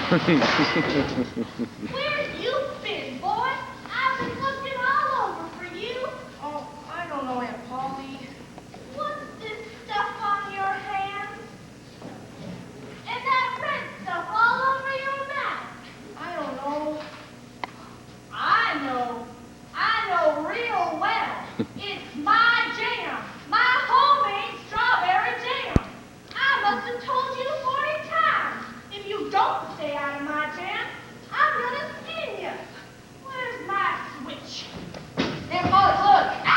Where you been, boy? I've been looking all over for you. Oh, I don't know, Aunt Polly. What's this stuff on your hands? And that red stuff all over your mouth? I don't know. I know real well. It's my jam, my homemade strawberry jam. I must have told you 40 times. If you don't stay out of my jam, I'm gonna skin you. Where's my switch? Aunt Polly, look! Ah!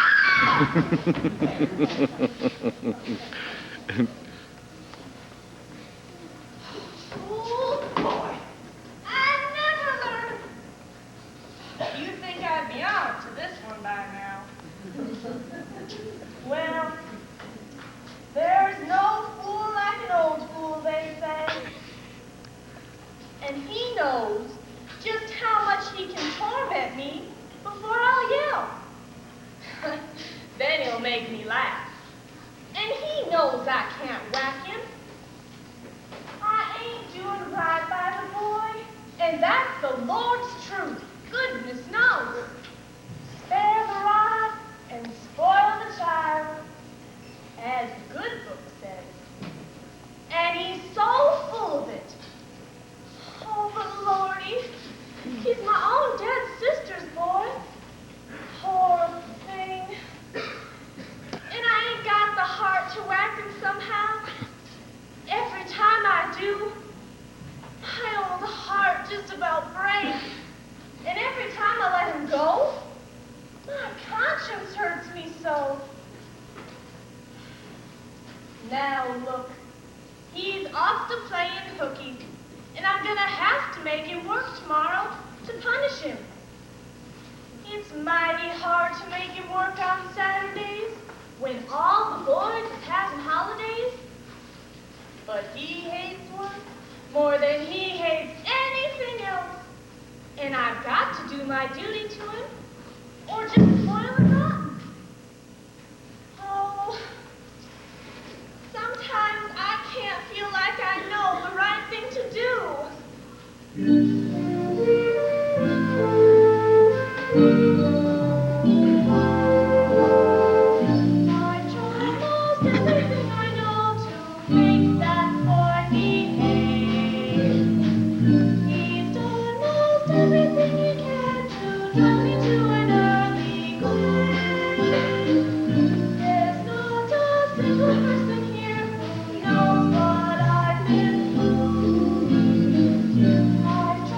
Oh, boy. I never learned. You'd think I'd be on to this one by now. Well, there's no fool like an old fool, they say. And he knows just how much he can torment me before I'll yell. Then he'll make me laugh. And he knows I can't whack him. I ain't doing right by the boy, and that's the Lord's truth. Goodness knows. Spare the rod and spoil the child, as the good book says. And he's so full of it. Oh, but Lordy, he's my own dead sister's boy. Horrible thing. And I ain't got the heart to whack him somehow. Every time I do, my old heart just about breaks. And every time I let him go, my conscience hurts me so. Now look, he's off to playing hooky, and I'm gonna have to make him work tomorrow to punish him. It's mighty hard to make him work on Saturdays when all the boys is having holidays. But he hates work more than he hates anything else. And I've got to do my duty to him, or just spoil it rotten. Oh, sometimes I can't feel like I know the right thing to do. I've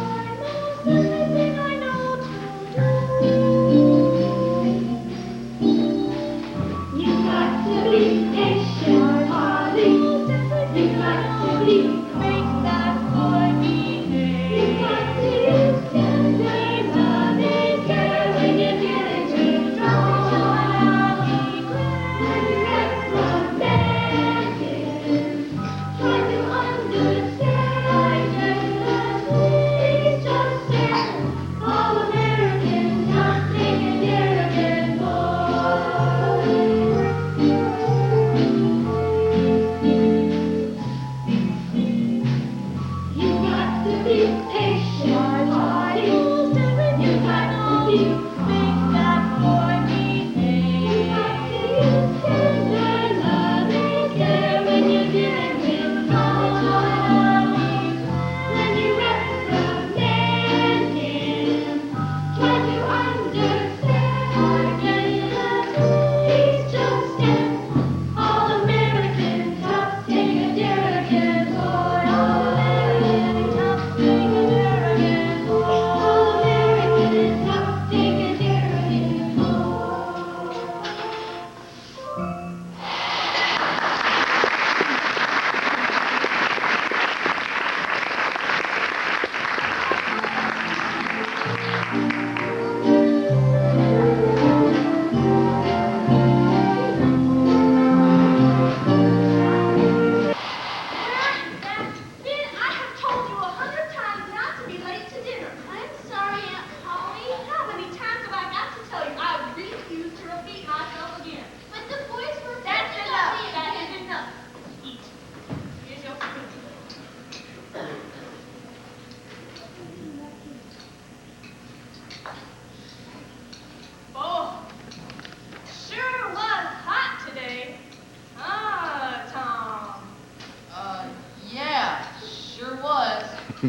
I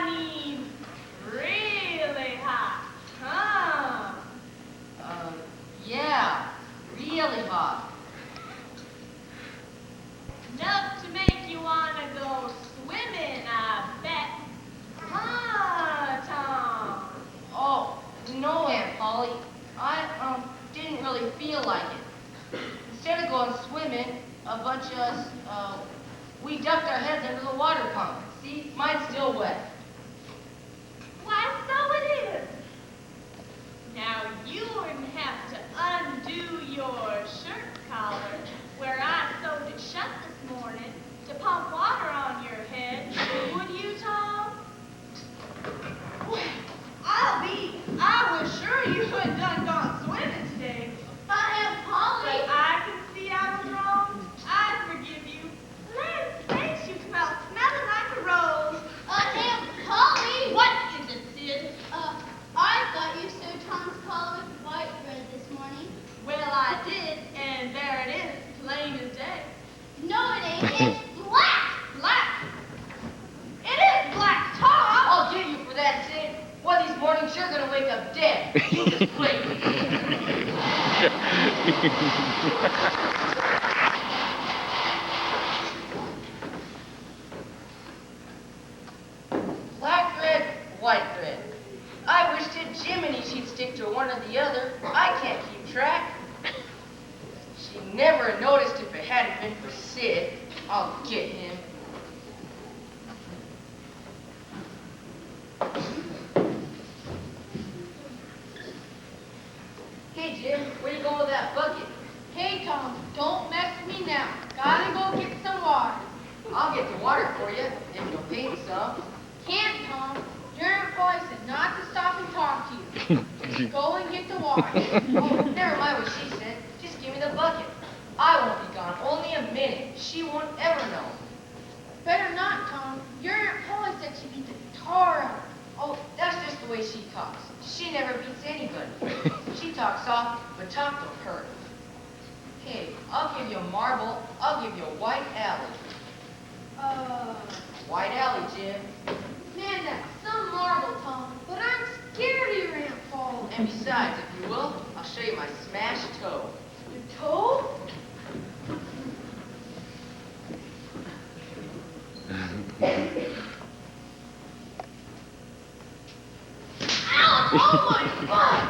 mean, really hot, huh? Yeah, really hot. Enough to make you want to go swimming, I bet. Huh, Tom? Oh, no, Aunt Polly. I didn't really feel like it. Instead of going swimming, a bunch of us, we ducked our heads under the water pump. See, mine's still wet. Why, so it is. Now, you wouldn't have to undo your shirt collar where I sewed it shut this morning to pump water on your head, would you, Tom? Well, I was sure you had gone swimming today. Aunt Polly. But I can see I was wrong. I forgive you. Land sakes, you come out smelling like a rose. Aunt Polly. What is it, Sid? I thought you sewed Tom's collar with white thread this morning. Well, I did, and there it is, plain as day. No, it ain't. It's black. Black. It is black, Tom. I'll get you for that, Sid. One of these mornings, you're gonna wake up dead. You just wait. Black thread, white thread. I wish to Jiminy she'd stick to one or the other. I can't keep track. She never noticed if it hadn't been for Sid. I'll get him. Hey, Jim, where you going with that bucket? Hey, Tom, don't mess with me now. Gotta go get some water. I'll get the water for you, if you'll pay me some. Can't, Tom. Your employee said not to stop and talk to you. Go and get the water. Oh, never mind what she said. Just give me the bucket. I won't be gone only a minute. She won't ever know. Better not, Tom. Your employee said she beat the tar out. Oh, that's just the way she talks. She never beats anybody. She talks soft, but talk don't hurt. Okay, I'll give you a marble. I'll give you a white alley. White alley, Jim. Man, that's some marble, Tom. But I'm scared of your Aunt Polly. And besides, if you will, I'll show you my smashed toe. Your toe? Ow! Oh my God!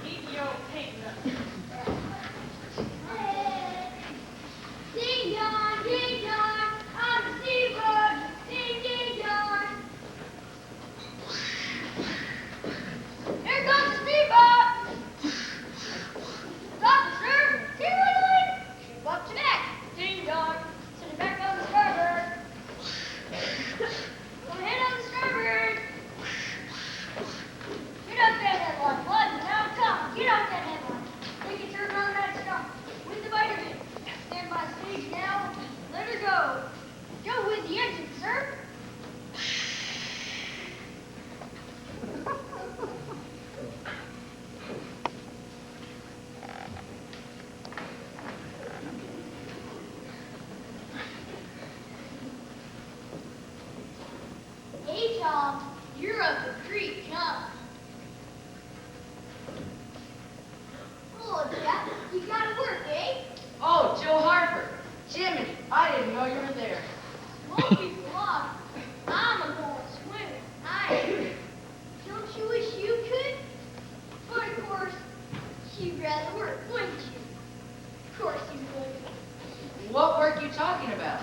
Keep your paint up. Ding dong, ding dong. I'm a seabird. Ding ding dong. Here comes the speedboat. Stop, sir. Seriously? Trip up to neck. Ding dong. Send it back on the starboard. Go ahead on the starboard. Get up that headline, bud. Now come. Get up that headline. Make it turn around that stump. With the vitamin. Stand by stage now. Let her go. Go with the engine, sir. Hey, Tom. You're up the creek, huh? Oh, Jack, you gotta work, eh? Oh, Joe Harper. Jiminy, I didn't know you were there. Won't be for long. I'm a going swimming. I am. Don't you wish you could? But of course, you'd rather work, wouldn't you? Of course you would. What work you talking about?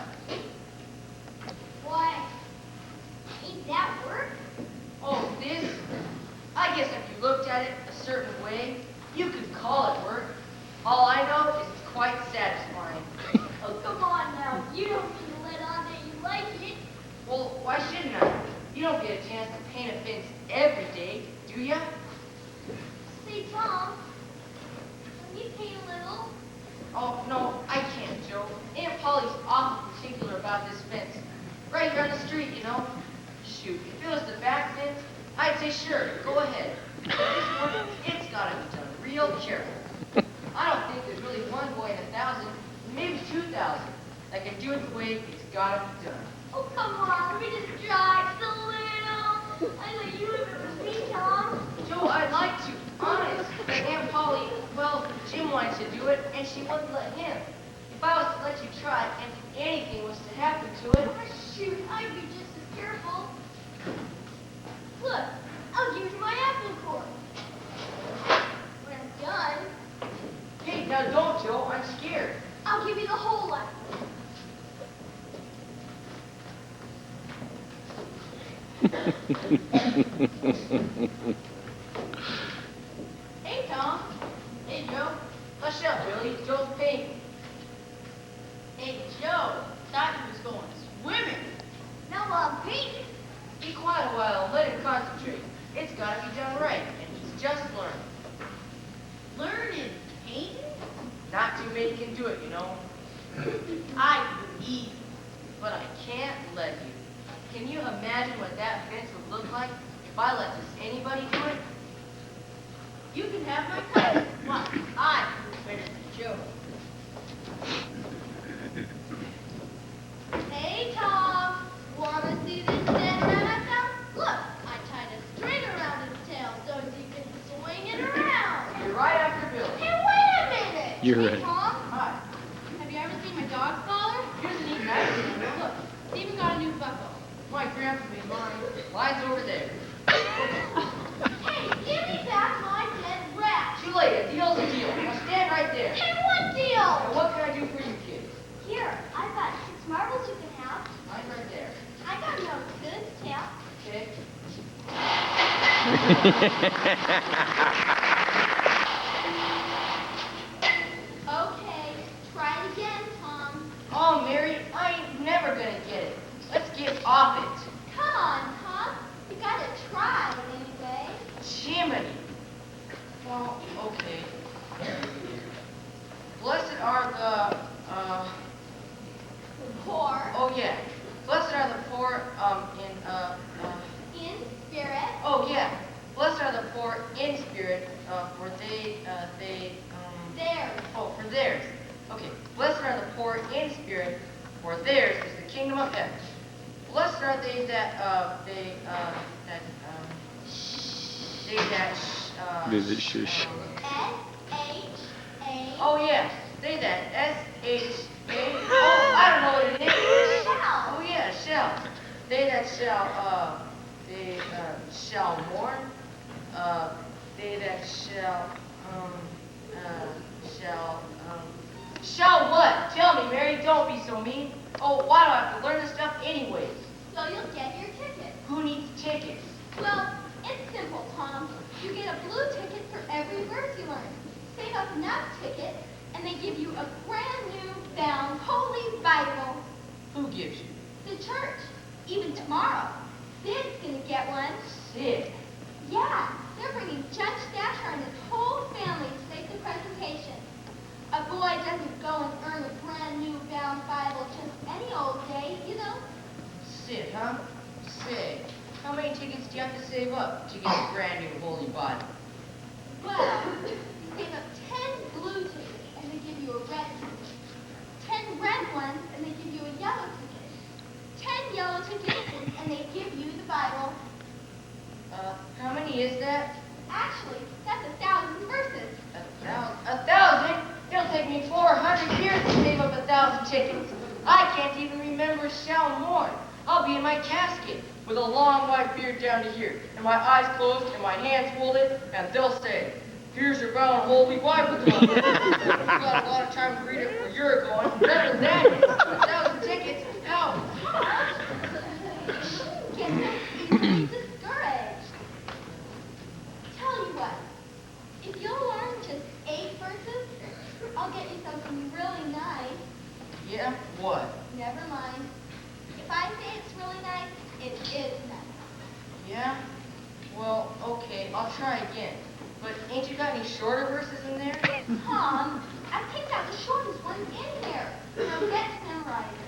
Why, ain't that work? Oh, this? I guess if you looked at it a certain way, you could call it work. All I know is it's quite satisfying. Oh, come on now. You don't need to let on that you like it. Well, why shouldn't I? You don't get a chance to paint a fence every day, do ya? Say, Tom, can you paint a little? Oh, no, I can't, Joe. Aunt Polly's awful particular about this fence. Right here on the street, you know. Shoot, if it was the back fence, I'd say sure, go ahead. But this one, it's gotta be done real careful. I don't think there's really one boy in 1,000 1,000, maybe 2,000 that can do it the way it's gotta be done. Oh, come on, let me just try just a little. I let you remember me, Tom. Joe, I'd like to, honest. But Aunt Polly, well, Jim wanted to do it, and she wouldn't let him. If I was to let you try, and anything was to happen to it... Oh, shoot, I'd be just as careful. Look, I'll give you my apple core. When I'm done, Hey, now don't, Joe. I'm scared. I'll give you the whole lot. Hey, Tom. Hey, Joe. Hush up, Billy. Joe's paying. Hey, Joe, thought he was going swimming. Now I'm painting. Be quiet a while and let him concentrate. It's gotta be done right, and he's just learning. Learning painting? Not too many can do it, you know. I easy. But I can't let you. Can you imagine what that fence would look like if I let just anybody do it? You can have my credit. What? I'm better than Joe. Hey, Tom. Wanna see this dead rabbit now? Look, I tied a string around his tail so he can swing it around. You're right after Billy. Hey, wait a minute. You're Hey, right. Tom. Hi. Have you ever seen my dog's collar? Here's a neat magazine. Look, Steven got a new buckle. my grandpa made mine. Mine's over there. Hey, give me back my dead rat. Too late. A deal's a deal. Now stand right there. Hey, what Now deal? what can I do for you kids? Here, I've got 6 marbles you can have. Mine right there. I got no goods, Tim. Okay? Okay, try it again, Tom. Oh, Mary, I ain't never gonna get it. Let's get off it. Come on, Tom. You gotta try it anyway. Jiminy. Well, okay. Blessed are the, Poor oh yeah. Blessed are the poor, in spirit. oh yeah. Blessed are the poor in spirit, for There. oh, for theirs. Okay. Blessed are the poor in spirit, for theirs is the kingdom of heaven. Blessed are they that, Visit shush. S-H-A. oh yeah, they that, S-H-A, oh, I don't know what it is. Shall. Oh yeah, shall. They that shall mourn, they that shall what? Tell me, Mary, don't be so mean. Oh, why do I have to learn this stuff anyways? So you'll get your ticket. Who needs tickets? Well, it's simple, Tom. You get a blue ticket for every verse you learn. Save up enough tickets, and they give you a brand new bound Holy Bible. Who gives you? The church. Even tomorrow. Sid's gonna get one. Sid. Yeah, they're bringing Judge Dasher and his whole family to make the presentation. A boy doesn't go and earn a brand new bound Bible just any old day, you know. Sid, huh? Say, how many tickets do you have to save up to get a brand new Holy Bible? Well, you save up 10 blue tickets and they give you a red ticket. 10 red ones and they give you a yellow ticket. 10 yellow tickets and they give you the Bible. How many is that? Actually, that's 1,000 verses. 1,000? It'll take me 400 years to save up 1,000 tickets. I can't even remember shall mourn. I'll be in my casket with a long white beard down to here, and my eyes closed and my hands folded, and they'll say, "Here's your bound Holy Bible, Tom. You've got a lot of time to read it where you're going. Better than that, 1,000 tickets. How?" Get easily discouraged. Tell you what, if you'll learn just 8 verses, I'll get you something really nice. Yeah? What? Never mind. If I say it's really nice, it is nice. Yeah? Well, okay, I'll try again. But ain't you got any shorter verses in there? Tom, I picked out the shortest ones in here. Now get to memorize it.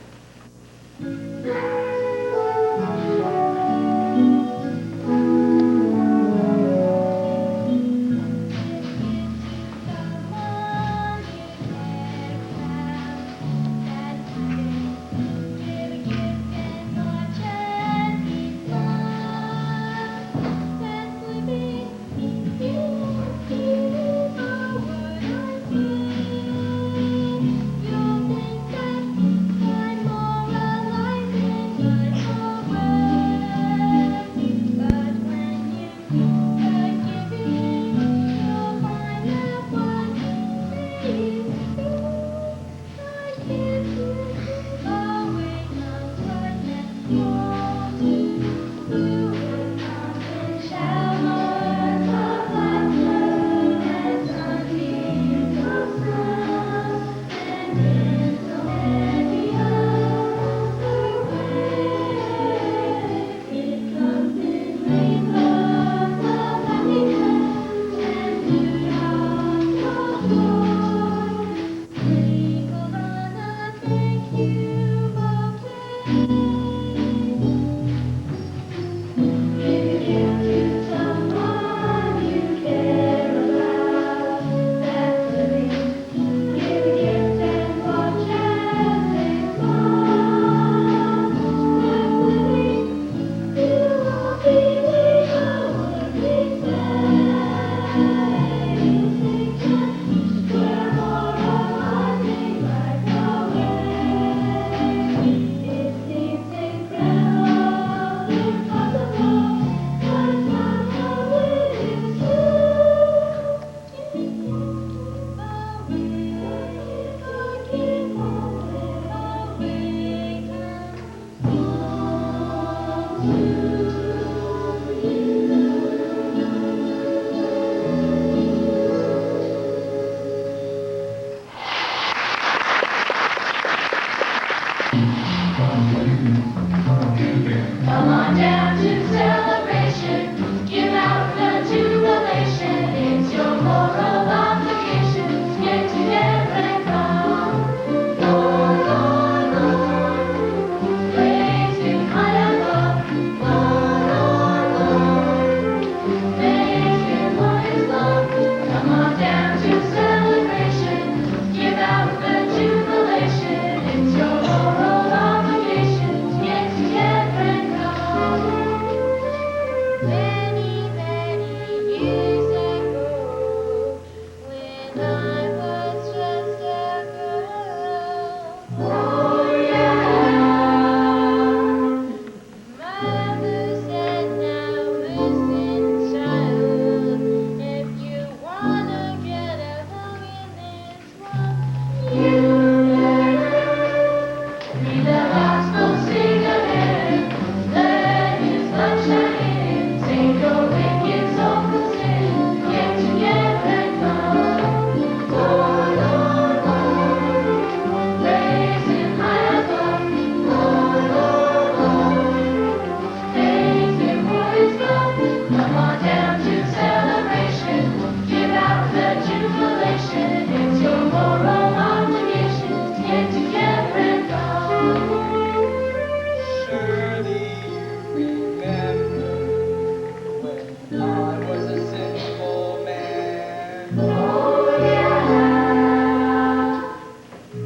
Oh, yeah.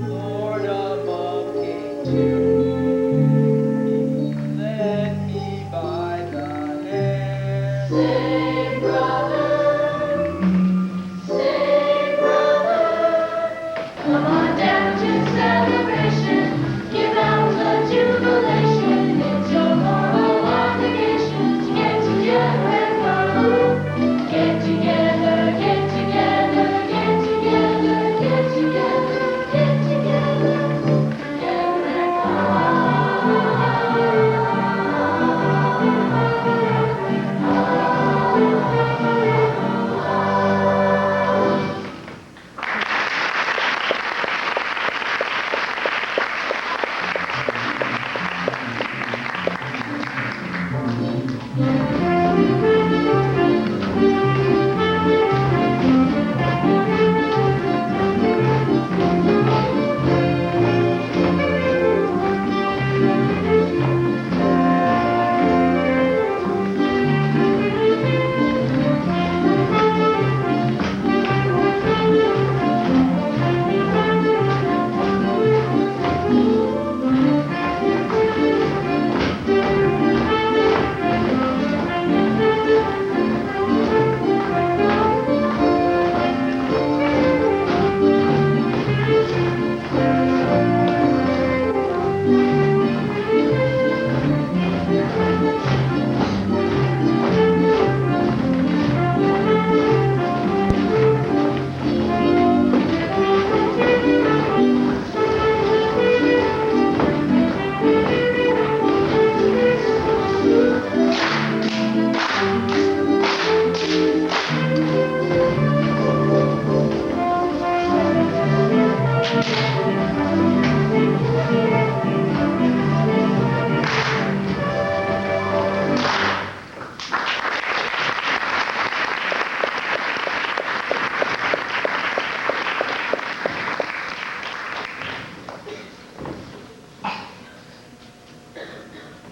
Lord above King too, led me by the hand. Say, brother, come on down to celebration. Give out the jubilation. It's your moral obligation to get together and love. Get together, get together, get together, get together, get together, together and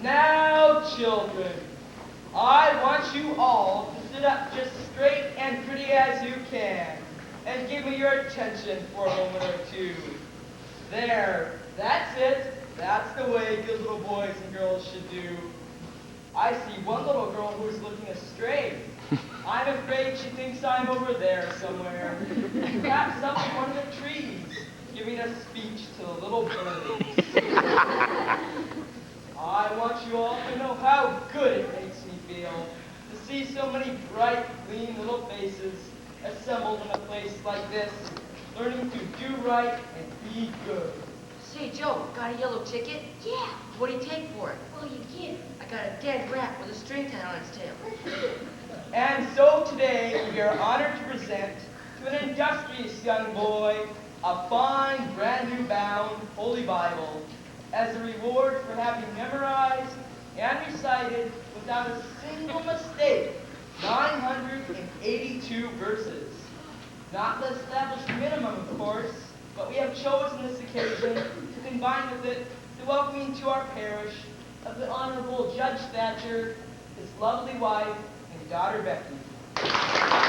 Now, children, I want you all to sit up just straight and pretty as you can, and give me your attention for a moment or two. There, that's it. That's the way good little boys and girls should do. I see one little girl who is looking astray. I'm afraid she thinks I'm over there somewhere, perhaps up in one of the trees, giving a speech to the little birdies. I want you all to know how good it makes me feel to see so many bright, clean little faces assembled in a place like this, learning to do right and be good. Say, Joe, got a yellow ticket? Yeah, What do you take for it? well, you give. I got a dead rat with a string tied on its tail. And so today we are honored to present to an industrious young boy a fine, brand new bound Holy Bible as a reward for having memorized and recited without a single mistake 982 verses. Not the established minimum, of course, but we have chosen this occasion to combine with it the welcoming to our parish of the Honorable Judge Thatcher, his lovely wife, and daughter Becky.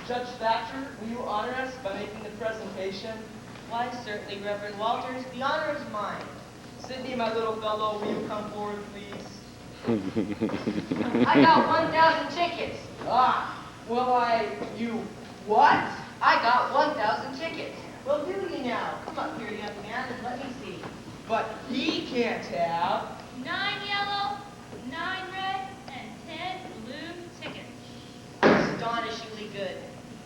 Judge Thatcher, will you honor us by making the presentation? Why, certainly, Reverend Walters. The honor is mine. Sydney, my little fellow, will you come forward, please? I got 1,000 tickets. You what? I got 1,000 tickets. Well, do you now? Come up here, young man, and let me see. But he can't have. 9 yellow, 9 red, and 10 blue tickets. Astonishingly good.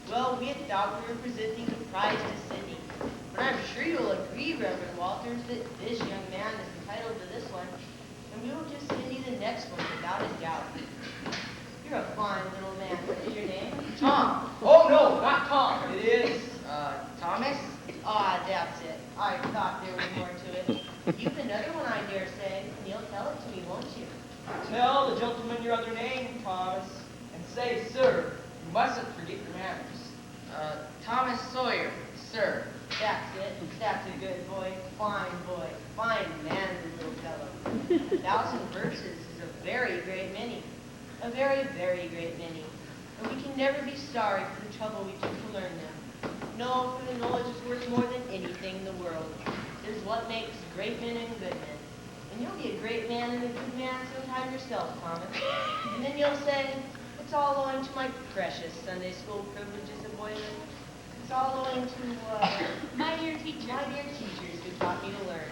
Well, we had thought we were presenting the prize to Sydney. But I'm sure you'll agree, Reverend Walters, that this young man is entitled to this one, and we will give Sydney the next one without a doubt. You're a fine little man. What is your name? Tom. Oh, no, not Tom. It is, Thomas? Ah, that's it. I thought there was more to it. You've another one, I dare say, and you'll tell it to me, won't you? tell the gentleman your other name, Thomas, and say, sir. You mustn't forget your manners. Thomas Sawyer, sir. That's it. That's a good boy. Fine, manly little fellow. 1,000 verses is a very great many. A very, very great many. And never be sorry for the trouble we took to learn them. No, for the knowledge is worth more than anything in the world. It is what makes great men and good men. And you'll be a great man and a good man sometime yourself, Thomas. And then you'll say, it's all owing to my precious Sunday school privileges of boyhood. It's all owing to, My dear teacher. my dear teachers who taught me to learn.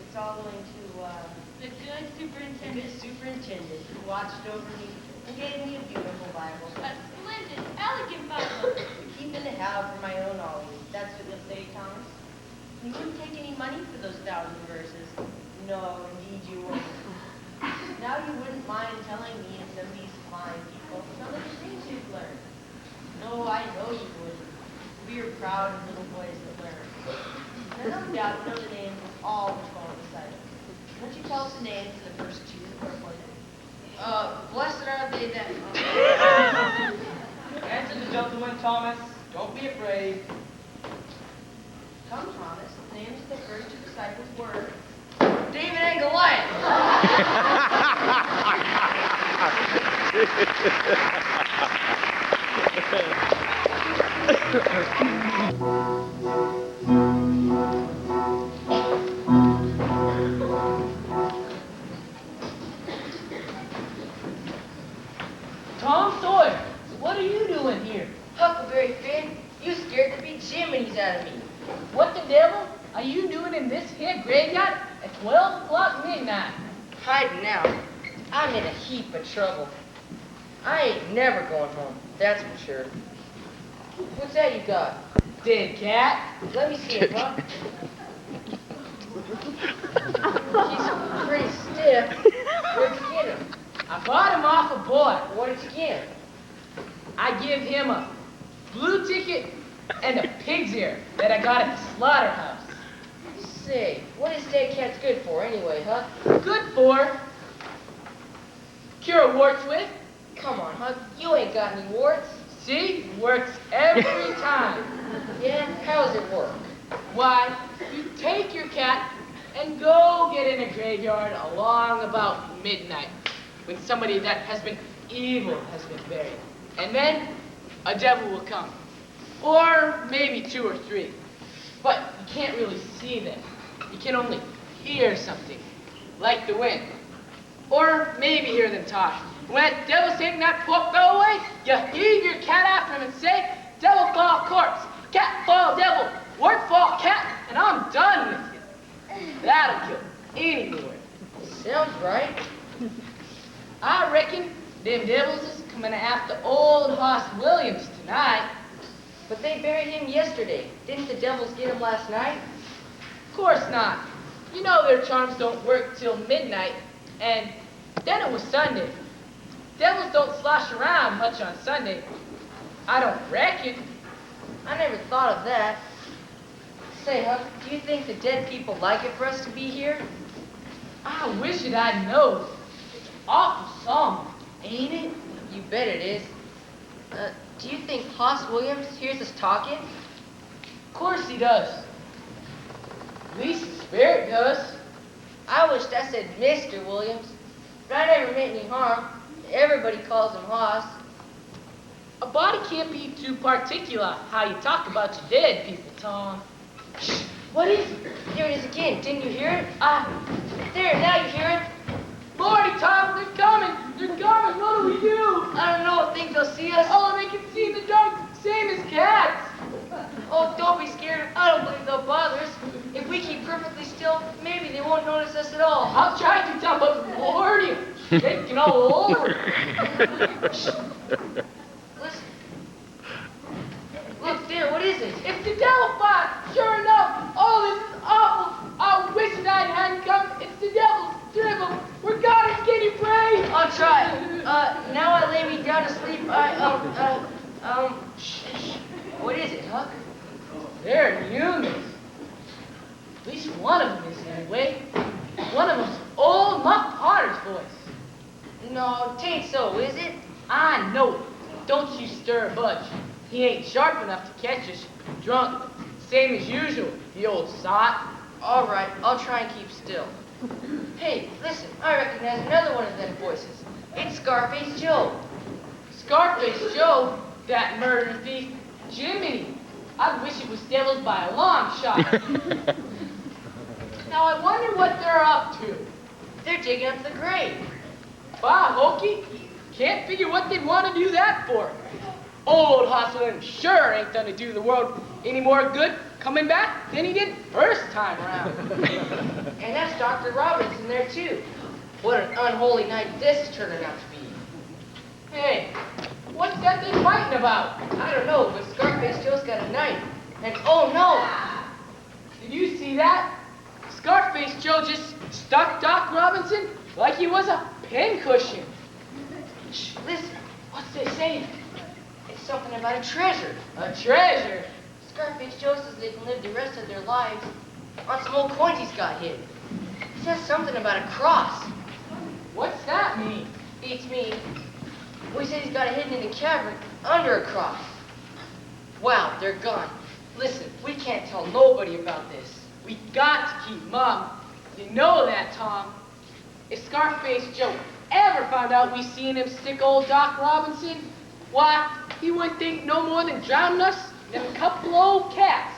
It's all owing to, The good a superintendent. good superintendent who watched over me and gave me a beautiful Bible. A splendid, elegant Bible. To keep in the house for my own always. That's what you'll say, Thomas. You wouldn't take any money for those 1,000 verses. No, indeed you wouldn't. Now you wouldn't mind telling me and some of these fine people some of the things you've learned. No, I know you wouldn't. We are proud of little boys that learn. Now, no doubt you know the names of all the 12 disciples. Won't you tell us the names of the first two who are appointed? Blessed are they that... Answer the gentleman, Thomas. Don't be afraid. Come, Thomas. The names of the first two disciples were... David and Goliath. Tom Sawyer, what are you doing here? Huckleberry Finn, you scared the bejeeminies out of me. What the devil are you doing in this here graveyard at 12 o'clock midnight? Hiding out. I'm in a heap of trouble. I ain't never going home, that's for sure. What's that you got? Dead cat. Let me see it, huh? He's pretty stiff. Where'd you get him? I bought him off a boy. What did you get him? I give him a blue ticket and a pig's ear that I got at the slaughterhouse. Say, what is dead cats good for anyway, huh? Good for cure warts with. Come on, Huck, you ain't got any warts. See, works every time. Yeah, how's it work? Why, you take your cat and go get in a graveyard along about midnight when somebody that has been evil has been buried. And then a devil will come. Or maybe 2 or 3. But you can't really see them. You can only hear something, like the wind. Or maybe hear them talk. When that devil's taking that poor fellow away, you heave your cat after him and say, devil fall corpse, cat fall devil, wart fall cat, and I'm done with you. That'll kill any lord. Sounds right. I reckon them devils is coming after old Hoss Williams tonight. But they buried him yesterday. Didn't the devils get him last night? Of course not. You know their charms don't work till midnight, and then it was Sunday. Devils don't slosh around much on Sunday. I don't reckon. I never thought of that. Say, Huck, do you think the dead people like it for us to be here? I wish it I know. It's awful solemn, ain't it? You bet it is. Do you think Hoss Williams hears us talking? Of course he does. At least the spirit does. I wished I said Mr. Williams, but I never meant any harm. Everybody calls him Hoss. A body can't be too particular how you talk about your dead people, Tom. Shh, what is it? There it is again. Didn't you hear it? There, now you hear it. Lordy, Tom, they're coming. They're coming. What do we do? I don't know. Think they'll see us? Oh, they can see in the dark, same as cats. Oh, don't be scared. I don't believe they'll bother us. If we keep perfectly still, maybe they won't notice us at all. I'll try to, Tom, but Lordy, shaking all over. Listen. Look there, what is it? It's the devil fight. Sure enough. Oh, this is awful. I wish I hadn't come. It's the devil's dribble. We're gonna skinny pray. I'll try. Now I lay me down to sleep. Shh. What is it, Huck? They're humans. At least one of them is anyway. One of them's old Muff Potter's voice. No, tain't so, is it? I know it. Don't you stir a budge. He ain't sharp enough to catch us drunk, same as usual, the old sot. All right, I'll try and keep still. Hey, listen, I recognize another one of them voices. It's Scarface Joe. Scarface Joe, That murder thief, Jiminy. I wish it was Devil's by a long shot. Now I wonder what they're up to. They're digging up the grave. Wow, Hokey, can't figure what they'd want to do that for. Old Hosselin sure ain't gonna do the world any more good coming back than he did first time around. And that's Dr. Robinson there too. What an unholy night this is turning out to be. Hey, what's that they fighting about? I don't know, but Scarface Joe's got a knife. And oh no! Did you see that? Scarface Joe just stuck Doc Robinson like he was a pincushion. Shh, listen. What's they saying? It's something about a treasure. A treasure? Scarface Joe says they can live the rest of their lives on some old coins he's got hidden. He says something about a cross. What's that mean? Beats me. Well, he says he's got it hidden in a cavern under a cross. Wow, they're gone. Listen, we can't tell nobody about this. We got to keep mum. You know that, Tom. If Scarface Joe ever found out we seen him stick old Doc Robinson, why, he wouldn't think no more than drowning us than a couple old cats.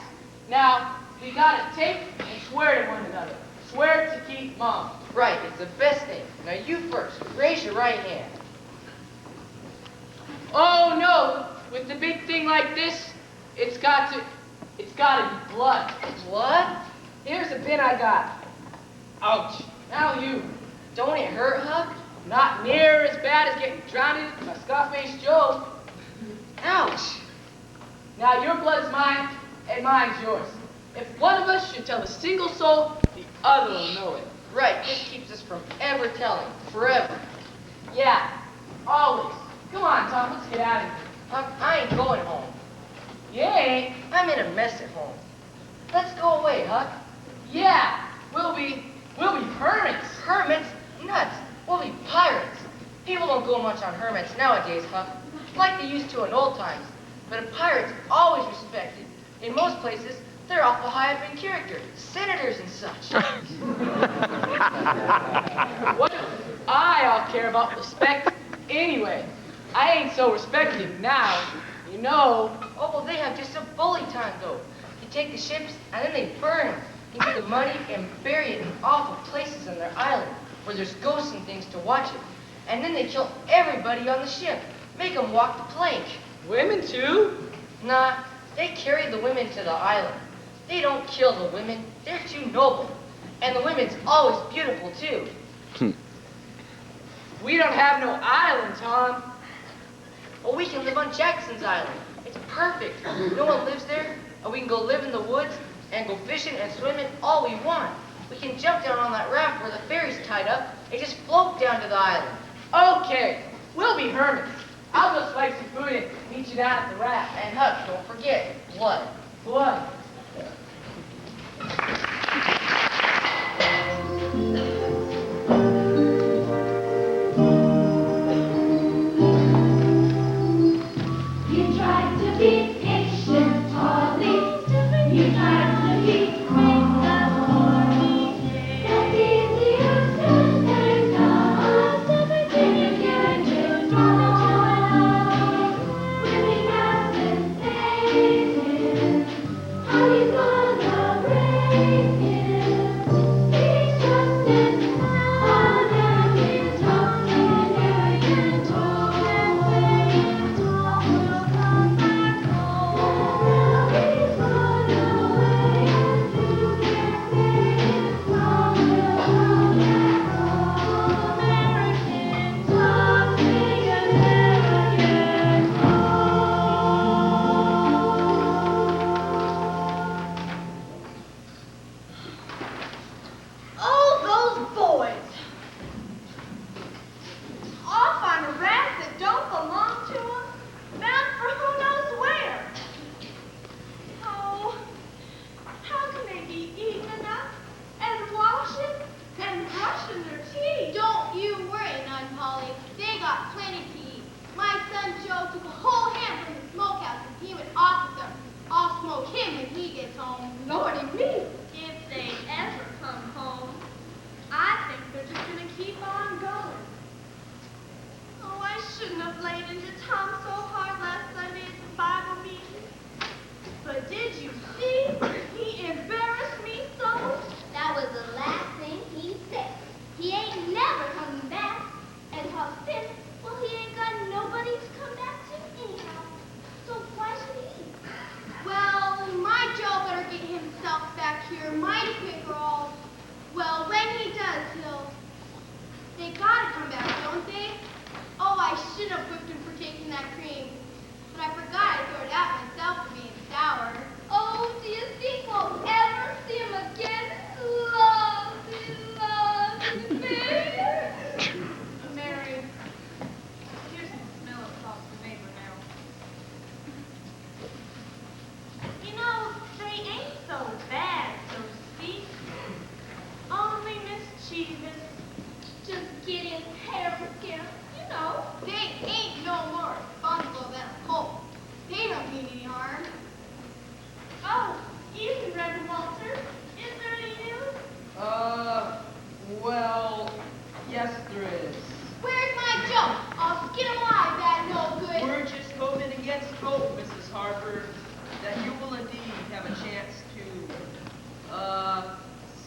Now, we gotta take and swear to one another. Swear to keep mum. Right, it's the best thing. Now you first. Raise your right hand. Oh no, with the big thing like this, it's gotta be blood. What? Here's a pin I got. Ouch. Now you. Don't it hurt, Huck? Not near as bad as getting drowned by Scarface Joe. Ouch. Now your blood's mine, and mine's yours. If one of us should tell a single soul, the other will know it. Right, this keeps us from ever telling. Forever. Yeah, always. Come on, Tom, let's get out of here. Huck, I ain't going home. You ain't. I'm in a mess at home. Let's go away, Huck. Yeah, we'll be hermits. Hermits? Nuts. We'll be pirates. People don't go much on hermits nowadays, Huck. Like they used to in old times. But a pirate's always respected. In most places, they're awful high up in character. Senators and such. What do I all care about respect anyway? I ain't so respected now, you know. Oh, well, they have just a bully time, though. They take the ships, and then they burn them. They get the money and bury it in awful places on their island, where there's ghosts and things to watch it. And then they kill everybody on the ship. Make them walk the plank. Women too? Nah, they carry the women to the island. They don't kill the women. They're too noble. And the women's always beautiful, too. We don't have no island, Tom. Well, we can live on Jackson's Island. It's perfect. No one lives there, and we can go live in the woods and go fishing and swimming all we want. We can jump down on that raft where the ferry's tied up and just float down to the island. Okay, we'll be hermits. I'll go swipe some food and meet you down at the raft. And Huck, don't forget, blood. Blood. You tried to be patient, Polly. You tried to be quick as horse. That's easier said than done. When you get it wrong, swimming has been faded. How you gonna break it? He's just in ordinary talk and arrogant talk. They gotta come back, don't they? Oh, I should have whipped him for taking that cream. But I forgot I threw it out myself for being sour. Oh, do you think we'll ever see him again? Lovely, lovely baby. Mary, here's some smell of salt tomato now. You know, they ain't so bad, so to speak. Only mischievous. Just getting hair again, you know. They ain't no more responsible than a colt. They don't mean any harm. Oh, evening, Reverend Walter. Is there any news? Well, yes there is. Where's my joke? I'll skin 'em alive, that no good. We're just hoping against hope, Mrs. Harper, that you will indeed have a chance to,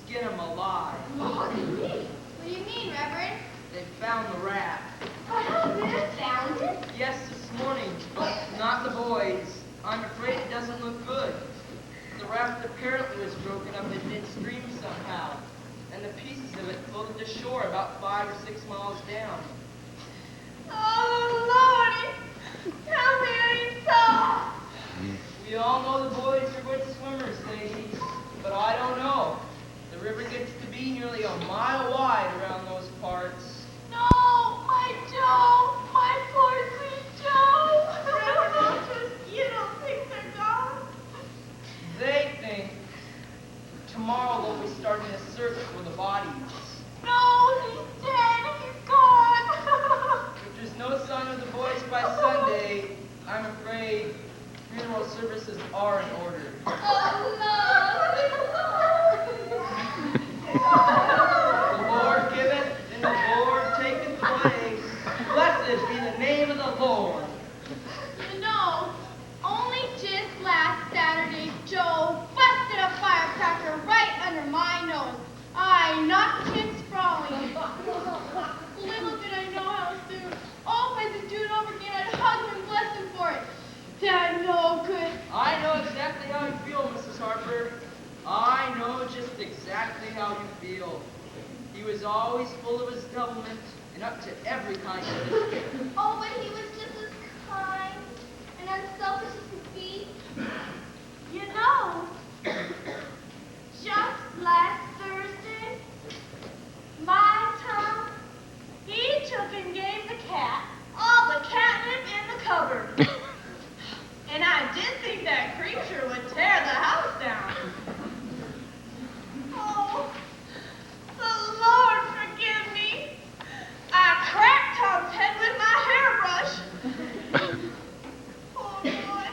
skin 'em alive. What do you mean, Reverend? They found the rat. Found it? Yes, this morning, but not the boys. I'm afraid it doesn't look good. The raft apparently was broken up in midstream somehow, and the pieces of it floated to shore about 5 or 6 miles down. Oh, Lordy. Tell me it ain't so. We all know the boys are good swimmers, ladies, but I don't know. The river gets to be nearly a mile wide around those parts. No, my Joe. My poor sweet Joe. Reverend Walter, you don't think they're gone? They think tomorrow they'll be starting a search for the bodies. No, he's dead. He's gone. If there's no sign of the boys by Sunday, I'm afraid funeral services are in order. The Lord giveth, and the Lord taketh away. Blessed be the name of the Lord. You know, only just last Saturday, Joe busted a firecracker right under my nose. I knocked him sprawling. Little did I know how soon. Oh, if I could do it over again, I'd hug him and bless him for it. That no good. I know exactly how you feel, Mrs. Harper. I know just exactly how you feel. He was always full of his devilment and up to every kind of mischief. Oh, but he was just as kind and unselfish as could be. You know, just last Thursday, my Tom, he took and gave the cat all the catnip in the cupboard. And I did think that creature would tear the house down. Oh, the Lord forgive me. I cracked Tom's head with my hairbrush. Poor boy.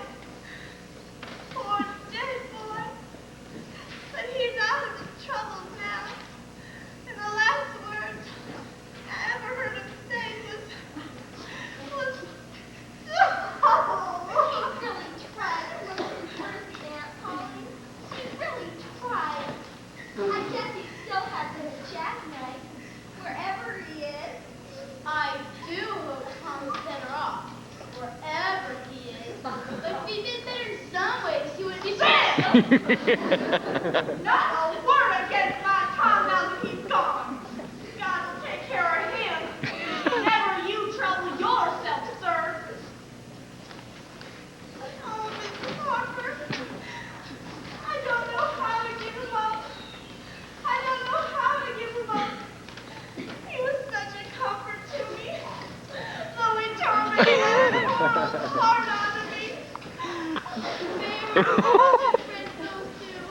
Poor dead boy. But he's out of his troubles now. And the last words I ever heard him say was He really tried to look worse than Aunt Polly. He really tried. I guess he still has his jackknife, wherever he is. I do hope Tom's better off, wherever he is. But if he did better in some ways, he would be dead. not a word against my Tom now that he's gone. God will take care of him. Never you trouble yourself, sir. Oh, Mrs. Harper, I don't know how to give him up. I don't know how to give him up. He was such a comfort to me. Though he tormented hard on me. They were all different, those two.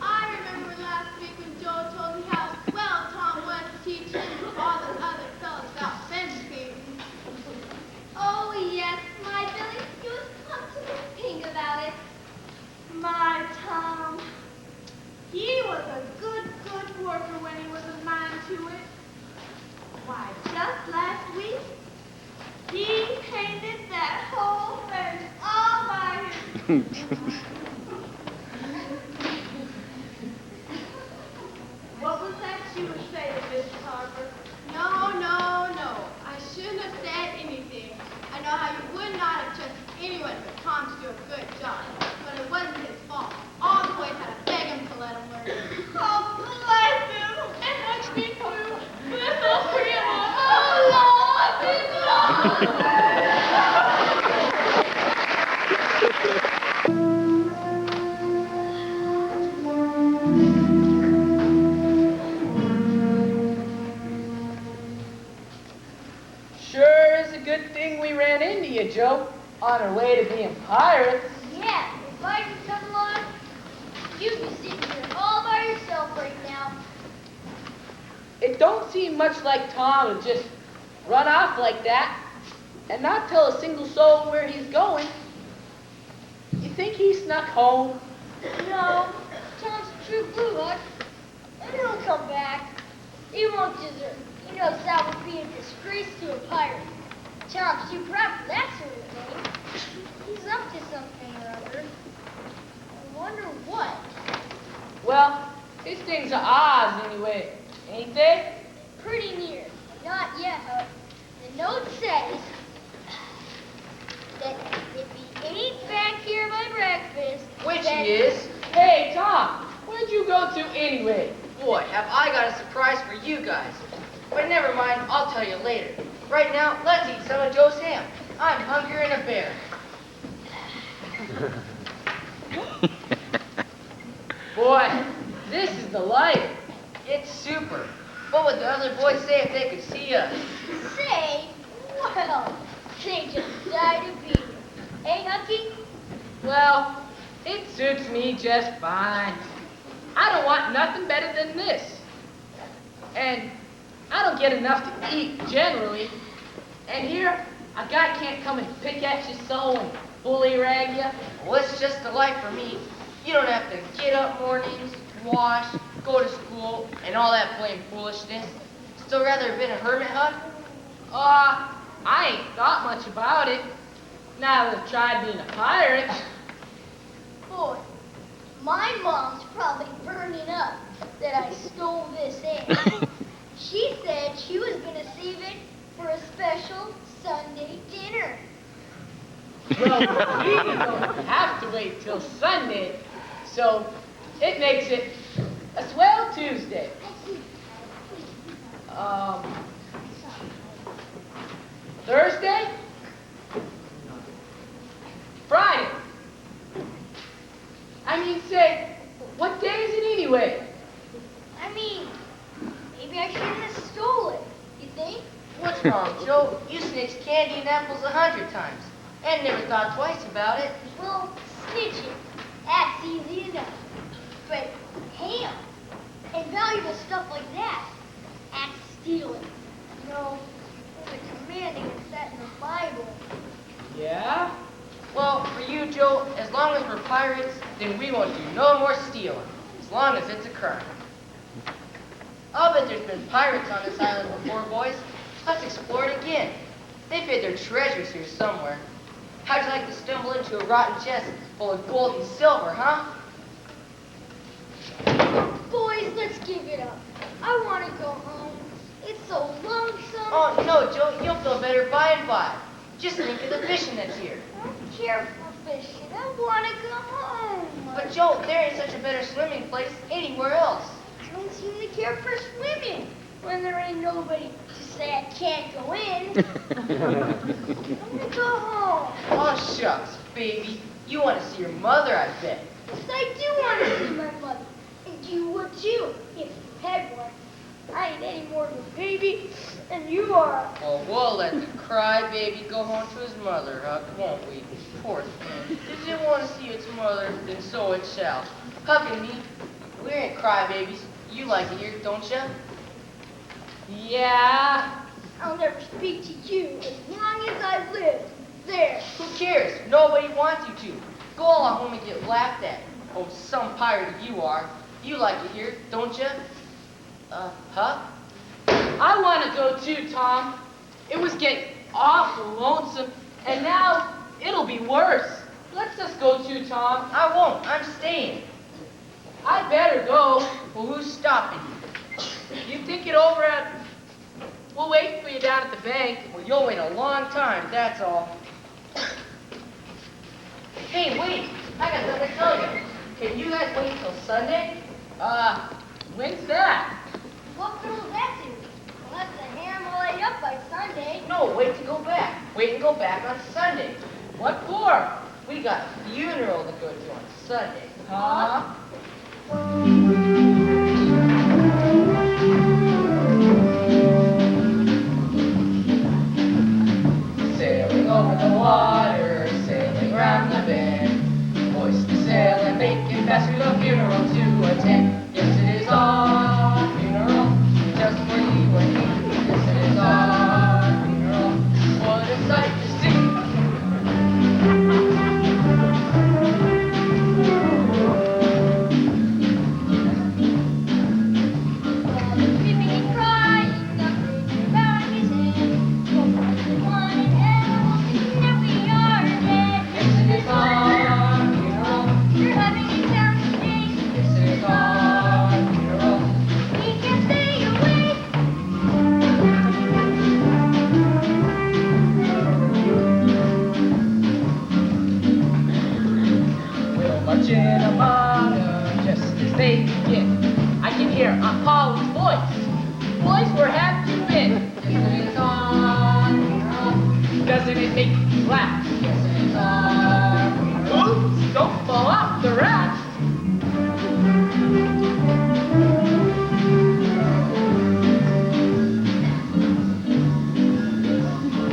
I remember last week when Joe told me how well Tom was to teach him and all the other fellows about fence skating. Oh, yes, my Billy. He was plump to the pink about it. My Tom. He was a good worker when he was a mind to it. Why, just last week, he painted that whole fence all by himself. What was that you were saying, Mrs. Harper? No. I shouldn't have said anything. I know how you would not have trusted anyone but Tom to do a good job. But it wasn't his fault. All the boys had to beg him to let him learn. Oh, bless him! And let me too. This will free Sure is a good thing we ran into you, Joe, on our way to being pirates. Yeah, if I could come along, you'd be sitting here all by yourself right now. It don't seem much like Tom to just run off like that and not tell a single soul where he's going. You think he snuck home? No, Tom's a true blue heart, and he'll come back. He won't desert. He knows that would be a disgrace to a pirate. Tom's too proud for that sort of thing. He's up to something or other. I wonder what. Well, these things are Oz anyway, ain't they? Pretty near. Not yet, Huck. The note says that if he ain't back here by breakfast, Which then he is. Hey, Tom, where'd you go to anyway? Boy, have I got a surprise for you guys. But never mind, I'll tell you later. Right now, let's eat some of Joe's ham. I'm hungrier than a bear. Boy, this is the life. It's super. What would the other boys say if they could see us? say, well, they just died to be here. Hey, Hucky? Well, it suits me just fine. I don't want nothing better than this. And I don't get enough to eat generally. And here, a guy can't come and pick at you so and bully rag you. Well, it's just the life for me. You don't have to get up mornings, wash, go to school, and all that blame foolishness. Still rather have been a hermit, Huck? I ain't thought much about it. Now that I've tried being a pirate. Boy, my mom's probably burning up that I stole this egg. She said she was going to save it for a special Sunday dinner. Well, we don't have to wait till Sunday, so it makes it a swell Tuesday. Thursday? Friday? I mean, say, what day is it anyway? I mean, maybe I shouldn't have stole it. You think? What's wrong, Joe? You snitched candy and apples 100 times. And never thought twice about it. Well, snitching, that's easy enough. But ham and valuable stuff like that, that's stealing. No, there's a command against that in the Bible. Yeah? Well, for you, Joe, as long as we're pirates, then we won't do no more stealing. As long as it's a crime. I'll bet there's been pirates on this island before, boys. Let's explore it again. They've hid their treasures here somewhere. How'd you like to stumble into a rotten chest full of gold and silver, huh? Boys, let's give it up. I want to go home. It's so lonesome. Oh, no, Joe, you'll feel better by and by. Just think of the fishing that's here. I don't care for fishing. I want to go home. But, Joe, there ain't such a better swimming place anywhere else. I don't seem to care for swimming when there ain't nobody to say I can't go in. I'm going to go home. Oh, shucks, baby. You want to see your mother, I bet. Yes, I do want to see my mother. And you would too, if you had one. I ain't any more of a baby than you are. Well, we'll let the crybaby go home to his mother, Huck, won't we? Poor thing. If it want to see its mother, then so it shall. Huck and me, we ain't crybabies. You like it here, don't you? Yeah. I'll never speak to you as long as I live. There. Who cares? Nobody wants you to. Go along home and get laughed at. Oh, some pirate you are. You like it here, don't you? Huck? I want to go too, Tom. It was getting awful lonesome, and now it'll be worse. Let's just go too, Tom. I won't. I'm staying. I better go. Well, who's stopping you? You think it over at... We'll wait for you down at the bank. Well, you'll wait a long time, that's all. Hey, wait! I got something to tell you. Can you guys wait till Sunday? When's that? What good will that do? We'll have the ham all laid up by Sunday. No, wait to go back. Wait and go back on Sunday. What for? We got a funeral to go to on Sunday. Huh? Sailing over the water, sailing round the bend. Hoist the sail and make it fast to the funeral to attend. Yes, it is our funeral, just for you and me. Yes, it is our funeral. What a sight to see! Weeping and crying, the preacher bowing his head. For the one and animals thinking that we are dead. Yes, it is our funeral. You're having a terrible day. Yes, it is our funeral. We can't stay away. We'll march in among them just as they begin. I can hear Aunt Polly's voice. Boys, where have you been? Yes, it is our funeral. Doesn't it make you laugh? Yes, it is our funeral. Oops, don't fall off the raft.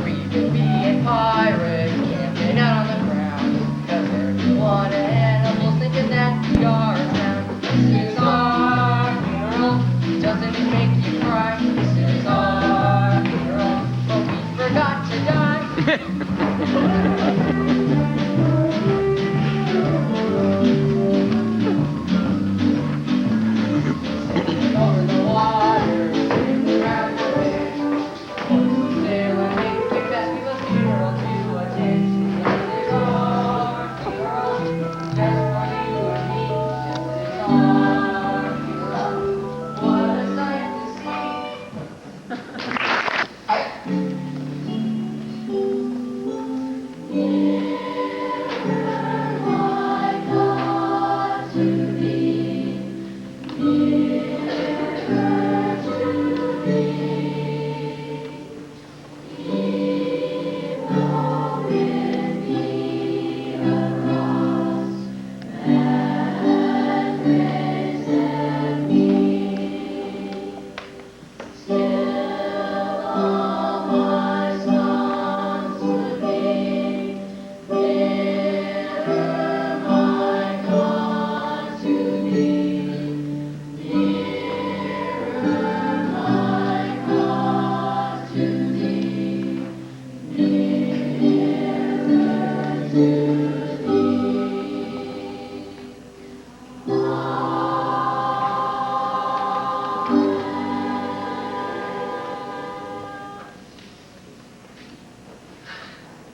We can be a pirate camping out on the ground. Cause there's one animal thinking that we are around. This is our funeral. Doesn't it make you cry? This is our funeral. But we forgot to die. Sailing over the water, sailing round the bend. Sail and make it fast, we have a funeral to attend. Yes, it is our funeral, just for you and me. Yes, it is our funeral, what a sight to see.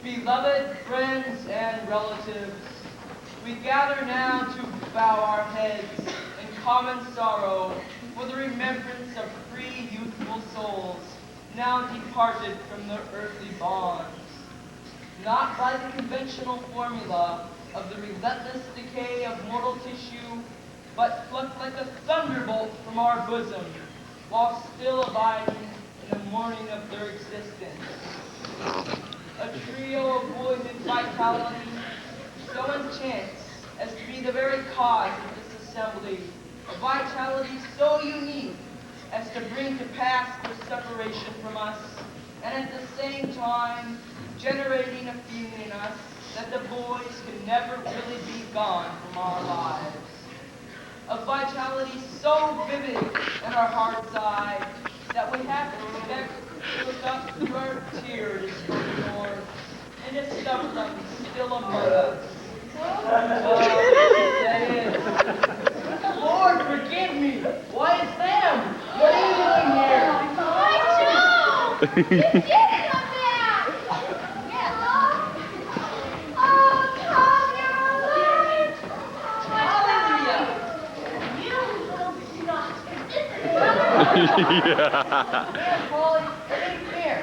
Beloved friends and relatives, we gather now to bow our heads in common sorrow for the remembrance of free youthful souls now departed from their earthly bonds. Not by the conventional formula of the relentless decay of mortal tissue, but plucked like a thunderbolt from our bosom, while still abiding in the morning of their existence. A trio of boyhood vitality, so intense as to be the very cause of this assembly, a vitality so unique as to bring to pass their separation from us, and at the same time generating a feeling in us that the boys can never really be gone from our lives. A vitality so vivid in our heart's eye that we have to expect to look up through our tear-distorted doors and discover them still among us. That is. Lord, forgive me. Why it's them? What are you doing here? Why, Joe! You did come back! Yeah. Oh, Tom, you're alive! Hallelujah. You little snot. Here, Polly, think here.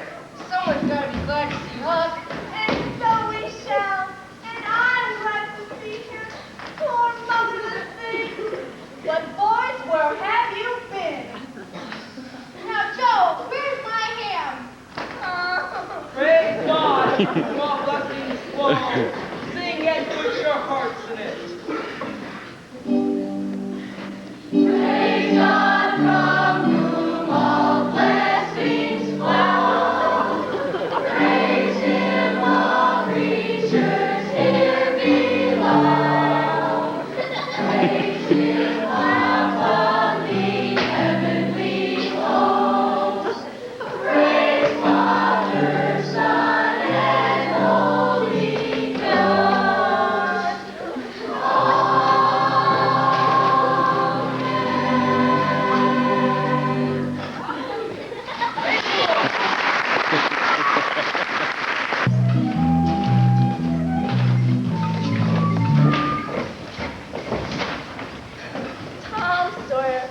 Someone's gotta be glad to see us. And so we shall. And I would like to see her poor motherless thing. But boys, where have you been? Now, Joe, where's my ham? put your hearts in it. Praise God from whom all blessings flow. Praise Him, all creatures here below. Praise Him, above the heavenly hosts. Praise Father, Son, and Holy Ghost. Tom Sawyer,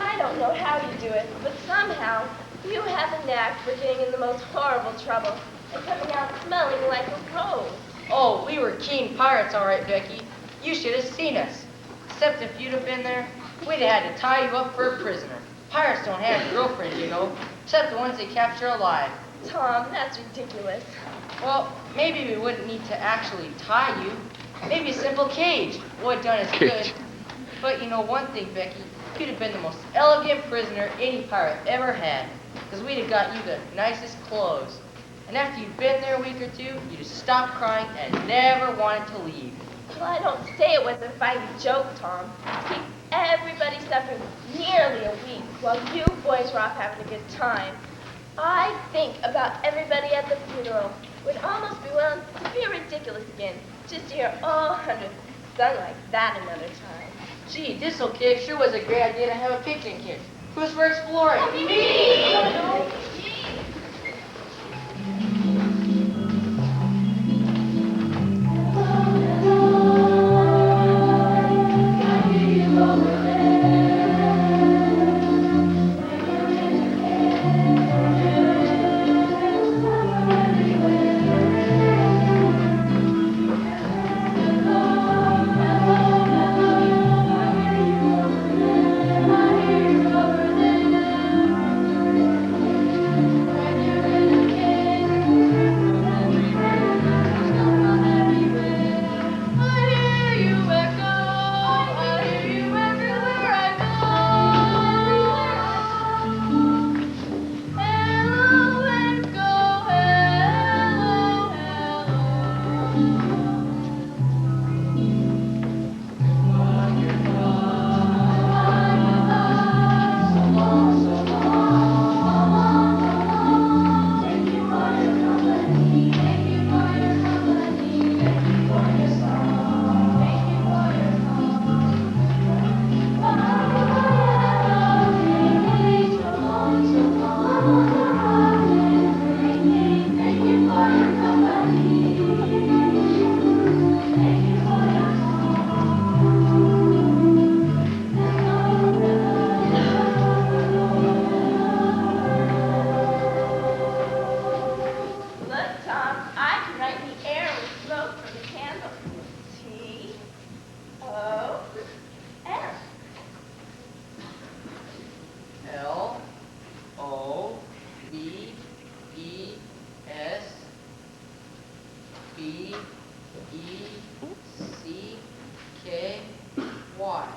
I don't know how you do it, but somehow you have a knack for getting in the most horrible trouble and coming out smelling like a rose. Oh, we were keen pirates, all right, Becky. You should have seen us. Except if you'd have been there, we'd have had to tie you up for a prisoner. Pirates don't have girlfriends, you know, except the ones they capture alive. Tom, that's ridiculous. Well, maybe we wouldn't need to actually tie you. Maybe a simple cage. What done is good. Cage. But you know one thing, Becky, you'd have been the most elegant prisoner any pirate ever had, because we'd have got you the nicest clothes. And after you'd been there a week or two, you'd have stopped crying and never wanted to leave. Well, I don't say it was a fighting joke, Tom. To keep everybody suffering nearly a week while you boys were off having a good time. I think about everybody at the funeral. Would almost be willing to be ridiculous again, just to hear all hundreds sung like that another time. Gee, this'll cave sure was a great idea to have a picnic here. Who's for exploring? L-O-V-E-S-B-E-C-K-Y.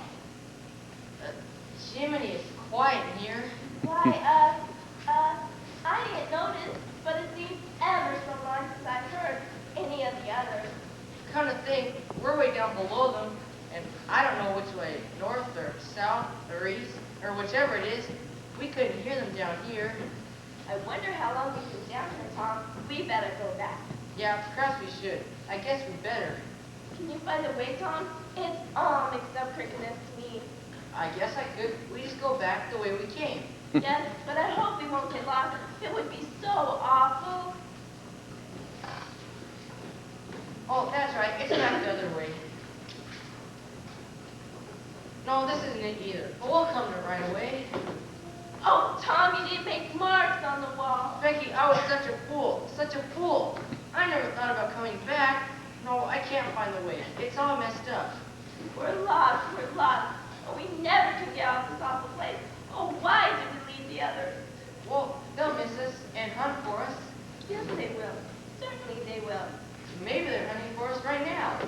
Jiminy, it's quiet in here. Why, I didn't notice, but it seems ever so long since I've heard any of the others. Kind of think we're way down below them, and I don't know which way, north or south or east, or whichever it is. We couldn't hear them down here. I wonder how long we've been down here, Tom. We better go back. Yeah, perhaps we should. I guess we better. Can you find a way, Tom? It's all mixed up cricketing to me. I guess I could. We just go back the way we came. Yes, but I hope we won't get lost. It would be so awful. Oh, that's right. It's back the other way. No, this isn't it either. But we'll come to it right away. Oh, Tom, you didn't make marks on the wall. Becky, I was such a fool. Such a fool. I never thought about coming back. No, I can't find the way. It's all messed up. We're lost. We're lost. Oh, we never can get out of this awful place. Oh, why did we leave the others? Well, they'll miss us and hunt for us. Yes, they will. Certainly they will. Maybe they're hunting for us right now.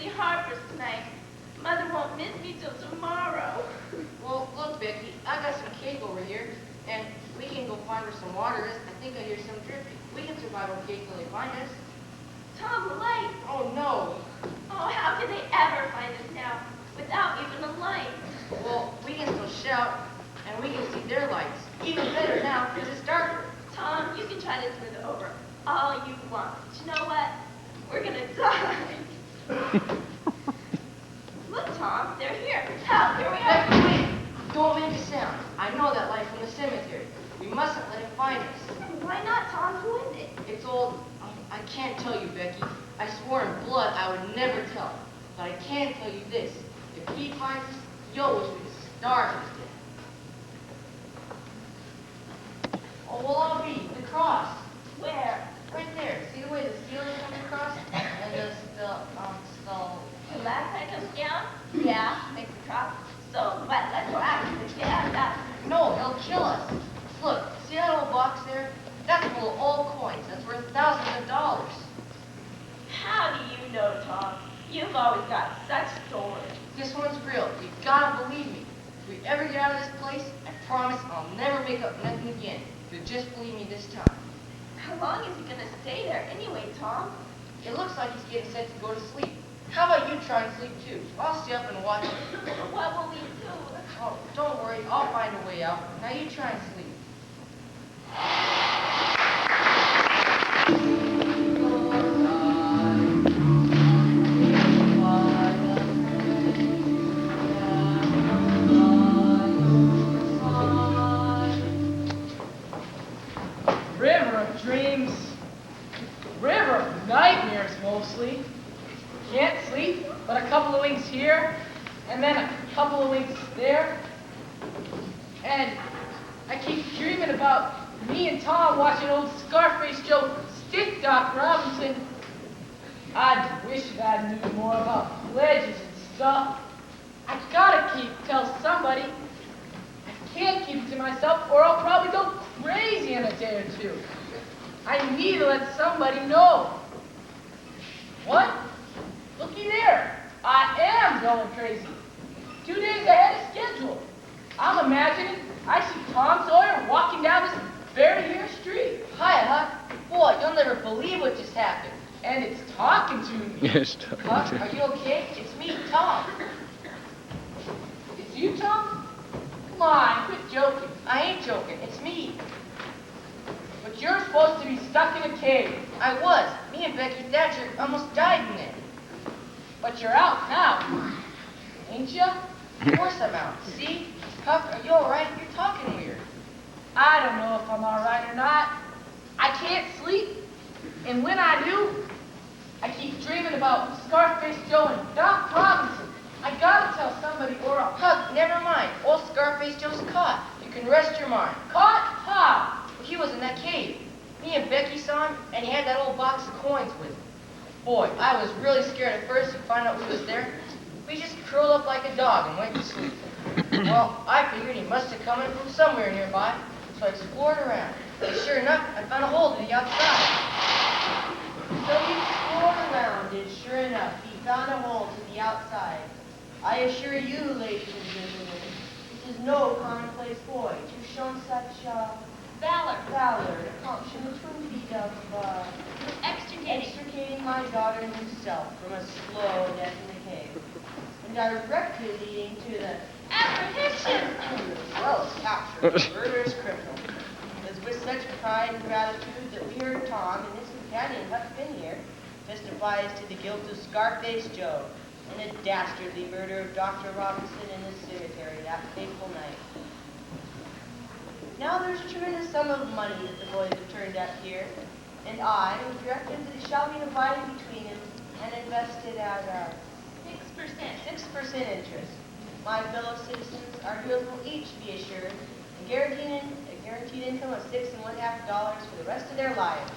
really hard for tonight. Mother won't miss me till tomorrow. Well, look, Becky, I got some cake over here, and we can go find where some water is. I think I hear some dripping. We can survive okay till they find us. Tom, the light. Oh, no. Oh, how can they ever find us now without even a light? Well, we can still shout, and we can see their lights. Even better now, because it's darker. Tom, you can try to smooth it over all you want. But you know what? We're gonna die. Look, Tom, they're here. Help, here we are. Becky, wait! Don't make a sound. I know that light from the cemetery. We mustn't let him find us. Why not, Tom? Who is it? It's old. I can't tell you, Becky. I swore in blood I would never tell. But I can tell you this. If he finds us, you'll wish we'd starve to death. Oh, we'll all be. The cross. Where? Right there. See the way the ceiling comes across? And the skull. The last night comes down? Yeah, makes a cross. So, what? Let's go after the get out of that. No, he'll kill us. Look, see that old box there? That's full of old coins. That's worth thousands of dollars. How do you know, Tom? You've always got such stories. This one's real. You gotta believe me. If we ever get out of this place, I promise I'll never make up nothing again. If you'll just believe me this time. How long is he gonna stay there anyway, Tom? It looks like he's getting set to go to sleep. How about you try and sleep too? I'll stay up and watch him. What will we do? Oh, don't worry. I'll find a way out. Now you try and sleep. River of dreams, river of nightmares mostly. Can't sleep, but a couple of winks here, and then a couple of winks there. And I keep dreaming about me and Tom watching old Scarface Joe stick Doc Robinson. I wish that I knew more about pledges and stuff. I gotta tell somebody. I can't keep it to myself, or I'll probably go crazy in a day or two. I need to let somebody know. What? Looky there. I am going crazy. 2 days ahead of schedule. I'm imagining I see Tom Sawyer walking down this very here street. Hi, Huck. Boy, you'll never believe what just happened. And it's talking to me. Yes, Huck, are you okay? It's me, Tom. It's you, Tom? Come on, quit joking. I ain't joking. It's me. But you're supposed to be stuck in a cave. I was. Me and Becky Thatcher almost died in there. But you're out now. Ain't you? Of course I'm out. See? Huck, are you all right? You're talking weird. I don't know if I'm all right or not. I can't sleep. And when I do, I keep dreaming about Scarface Joe and Doc Robinson. I gotta tell somebody or I'll... Huck, never mind. Old Scarface Joe's caught. You can rest your mind. Caught? How? He was in that cave. Me and Becky saw him, and he had that old box of coins with him. Boy, I was really scared at first to find out who was there. We just curled up like a dog and went to sleep. Well, I figured he must have come in from somewhere nearby, so I explored around. And sure enough, I found a hole to the outside. So he explored around, and sure enough, he found a hole to the outside. I assure you, ladies and gentlemen, this is no commonplace boy. You've shown such valor in accomplishing the twin feat of extricating my daughter and himself from a slow death in the cave, and directly leading to the Apprehension! as well as capture of the murderous criminal. It was with such pride and gratitude that we heard Tom and his companion Huck Finn here testify as to the guilt of Scarface Joe and the dastardly murder of Dr. Robinson in the cemetery that fateful night. Now there's a tremendous sum of money that the boys have turned up here, and I have directed that it shall be divided between them and invested at 6% interest. My fellow citizens, our girls will each be assured a guaranteed income of $6 1/2 for the rest of their lives.